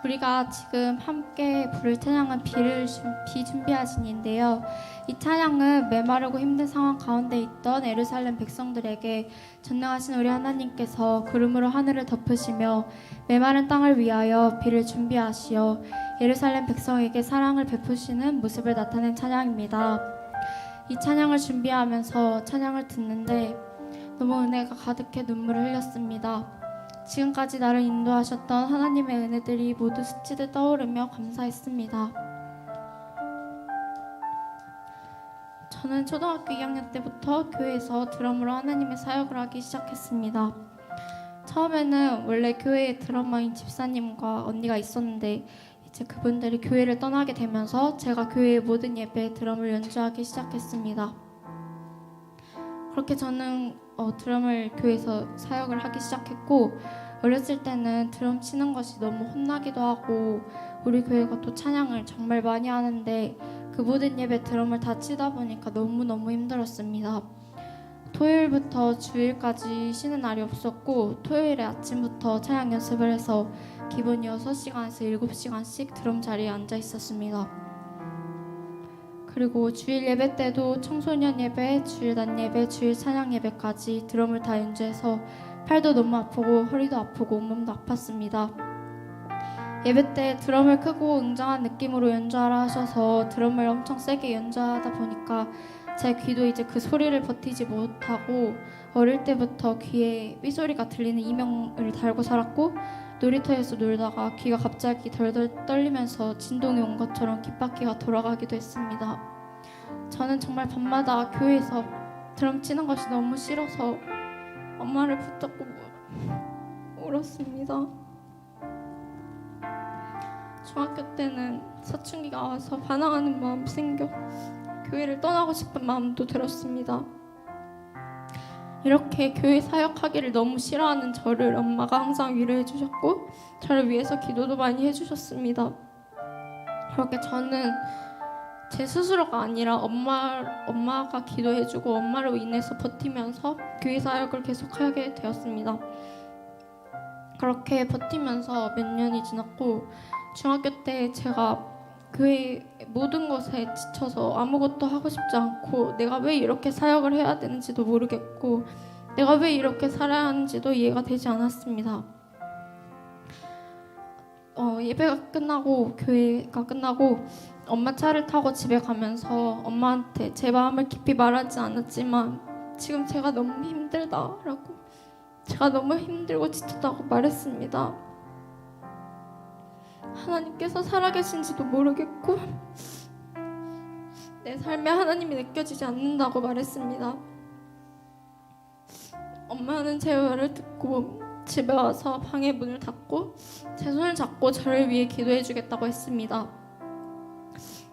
우리가 지금 함께 부를 찬양은 비 준비하신인데요. 이 찬양은 메마르고 힘든 상황 가운데 있던 예루살렘 백성들에게 전능하신 우리 하나님께서 구름으로 하늘을 덮으시며 메마른 땅을 위하여 비를 준비하시어 예루살렘 백성에게 사랑을 베푸시는 모습을 나타낸 찬양입니다. 이 찬양을 준비하면서 찬양을 듣는데 너무 은혜가 가득해 눈물을 흘렸습니다. 지금까지 나를 인도하셨던 하나님의 은혜들이 모두 스치듯 떠오르며 감사했습니다. 저는 초등학교 2학년 때부터 교회에서 드럼으로 하나님의 사역을 하기 시작했습니다. 처음에는 원래 교회에 드러머인 집사님과 언니가 있었는데 이제 그분들이 교회를 떠나게 되면서 제가 교회의 모든 예배에 드럼을 연주하기 시작했습니다. 그렇게 저는 드럼을 교회에서 사역을 하기 시작했고, 어렸을 때는 드럼 치는 것이 너무 혼나기도 하고 우리 교회가 또 찬양을 정말 많이 하는데 그 모든 예배 드럼을 다 치다 보니까 너무너무 힘들었습니다. 토요일부터 주일까지 쉬는 날이 없었고 토요일에 아침부터 찬양 연습을 해서 기본 6시간에서 7시간씩 드럼 자리에 앉아 있었습니다. 그리고 주일 예배 때도 청소년 예배, 주일 낮 예배, 주일 찬양 예배까지 드럼을 다 연주해서 팔도 너무 아프고 허리도 아프고 온몸도 아팠습니다. 예배 때 드럼을 크고 웅장한 느낌으로 연주하라 하셔서 드럼을 엄청 세게 연주하다 보니까 제 귀도 이제 그 소리를 버티지 못하고 어릴 때부터 귀에 삐소리가 들리는 이명을 달고 살았고, 놀이터에서 놀다가 귀가 갑자기 덜덜 떨리면서 진동이 온 것처럼 귓바퀴가 돌아가기도 했습니다. 저는 정말 밤마다 교회에서 드럼 치는 것이 너무 싫어서 엄마를 붙잡고 울었습니다. 중학교 때는 사춘기가 와서 반항하는 마음이 생겨 교회를 떠나고 싶은 마음도 들었습니다. 이렇게 교회 사역하기를 너무 싫어하는 저를 엄마가 항상 위로해 주셨고 저를 위해서 기도도 많이 해주셨습니다. 그렇게 저는 제 스스로가 아니라 엄마가 기도해주고 엄마로 인해서 버티면서 교회 사역을 계속하게 되었습니다. 그렇게 버티면서 몇 년이 지났고 중학교 때 제가 교회 모든 것에 지쳐서 아무것도 하고 싶지 않고 내가 왜 이렇게 사역을 해야 되는지도 모르겠고 내가 왜 이렇게 살아야 하는지도 이해가 되지 않았습니다. 예배가 끝나고 교회가 끝나고 엄마 차를 타고 집에 가면서 엄마한테 제 마음을 깊이 말하지 않았지만 지금 제가 너무 힘들다라고, 제가 너무 힘들고 지쳤다고 말했습니다. 하나님께서 살아계신지도 모르겠고 내 삶에 하나님이 느껴지지 않는다고 말했습니다. 엄마는 제 말을 듣고 집에 와서 방의 문을 닫고 제 손을 잡고 저를 위해 기도해 주겠다고 했습니다.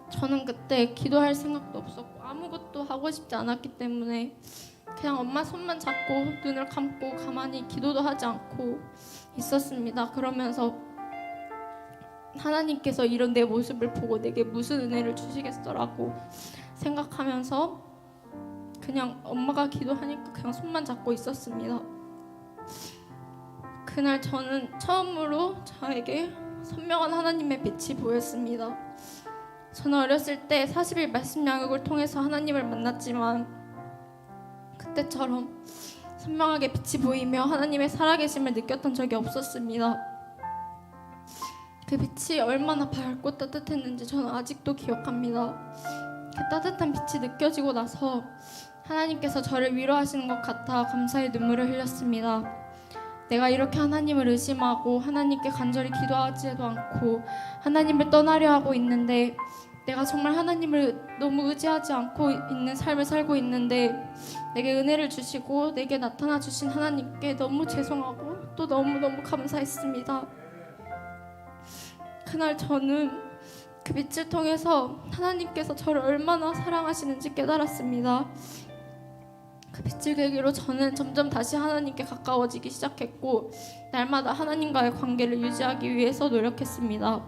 저는 그때 기도할 생각도 없었고 아무것도 하고 싶지 않았기 때문에 그냥 엄마 손만 잡고 눈을 감고 가만히 기도도 하지 않고 있었습니다. 그러면서 하나님께서 이런 내 모습을 보고 내게 무슨 은혜를 주시겠어라고 생각하면서 그냥 엄마가 기도하니까 그냥 손만 잡고 있었습니다. 그날 저는 처음으로 저에게 선명한 하나님의 빛이 보였습니다. 저는 어렸을 때 40일 말씀 양육을 통해서 하나님을 만났지만 그때처럼 선명하게 빛이 보이며 하나님의 살아계심을 느꼈던 적이 없었습니다. 그 빛이 얼마나 밝고 따뜻했는지 저는 아직도 기억합니다. 그 따뜻한 빛이 느껴지고 나서 하나님께서 저를 위로하시는 것 같아 감사의 눈물을 흘렸습니다. 내가 이렇게 하나님을 의심하고 하나님께 간절히 기도하지도 않고 하나님을 떠나려 하고 있는데, 내가 정말 하나님을 너무 의지하지 않고 있는 삶을 살고 있는데 내게 은혜를 주시고 내게 나타나 주신 하나님께 너무 죄송하고 또 너무너무 감사했습니다. 그날 저는 그 빛을 통해서 하나님께서 저를 얼마나 사랑하시는지 깨달았습니다. 그 빛을 계기로 저는 점점 다시 하나님께 가까워지기 시작했고 날마다 하나님과의 관계를 유지하기 위해서 노력했습니다.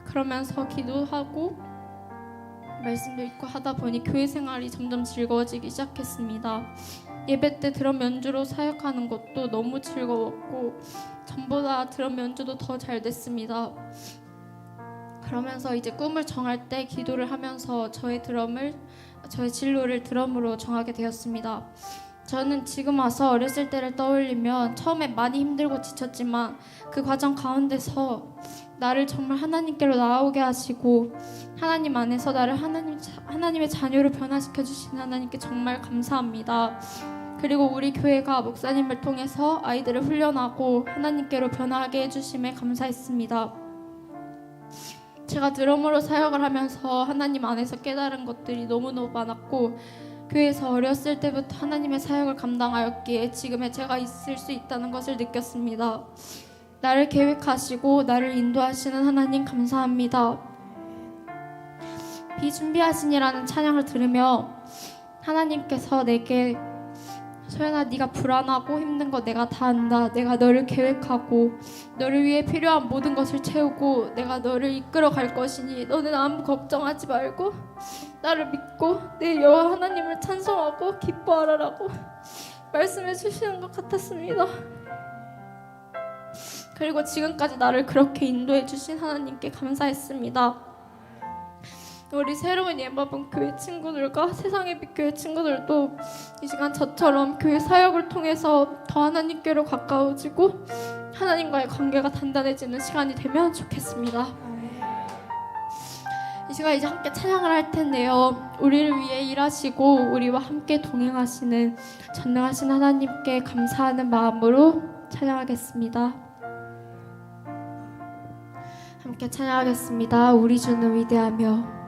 그러면서 기도하고 말씀도 읽고 하다 보니 교회 생활이 점점 즐거워지기 시작했습니다. 예배 때 드럼 연주로 사역하는 것도 너무 즐거웠고 전보다 드럼 연주도 더 잘 됐습니다. 그러면서 이제 꿈을 정할 때 기도를 하면서 저의 진로를 드럼으로 정하게 되었습니다. 저는 지금 와서 어렸을 때를 떠올리면 처음에 많이 힘들고 지쳤지만 그 과정 가운데서 나를 정말 하나님께로 나아오게 하시고 하나님 안에서 나를 하나님의 자녀로 변화시켜 주신 하나님께 정말 감사합니다. 그리고 우리 교회가 목사님을 통해서 아이들을 훈련하고 하나님께로 변화하게 해주심에 감사했습니다. 제가 드러머로 사역을 하면서 하나님 안에서 깨달은 것들이 너무너무 많았고 교회에서 어렸을 때부터 하나님의 사역을 감당하였기에 지금의 제가 있을 수 있다는 것을 느꼈습니다. 나를 계획하시고 나를 인도하시는 하나님 감사합니다. 비준비하신이라는 찬양을 들으며 하나님께서 내게 소연아, 네가 불안하고 힘든 거 내가 다 안다. 내가 너를 계획하고 너를 위해 필요한 모든 것을 채우고 내가 너를 이끌어 갈 것이니 너는 아무 걱정하지 말고 나를 믿고 내 여호와 하나님을 찬송하고 기뻐하라라고 말씀해 주시는 것 같았습니다. 그리고 지금까지 나를 그렇게 인도해 주신 하나님께 감사했습니다. 우리 새로운 예마분 교회 친구들과 세상의 빛 교회 친구들도 이 시간 저처럼 교회 사역을 통해서 더 하나님께로 가까워지고 하나님과의 관계가 단단해지는 시간이 되면 좋겠습니다. 이 시간 이제 함께 찬양을 할 텐데요. 우리를 위해 일하시고 우리와 함께 동행하시는 전능하신 하나님께 감사하는 마음으로 찬양하겠습니다. 함께 찬양하겠습니다. 우리 주는 위대하며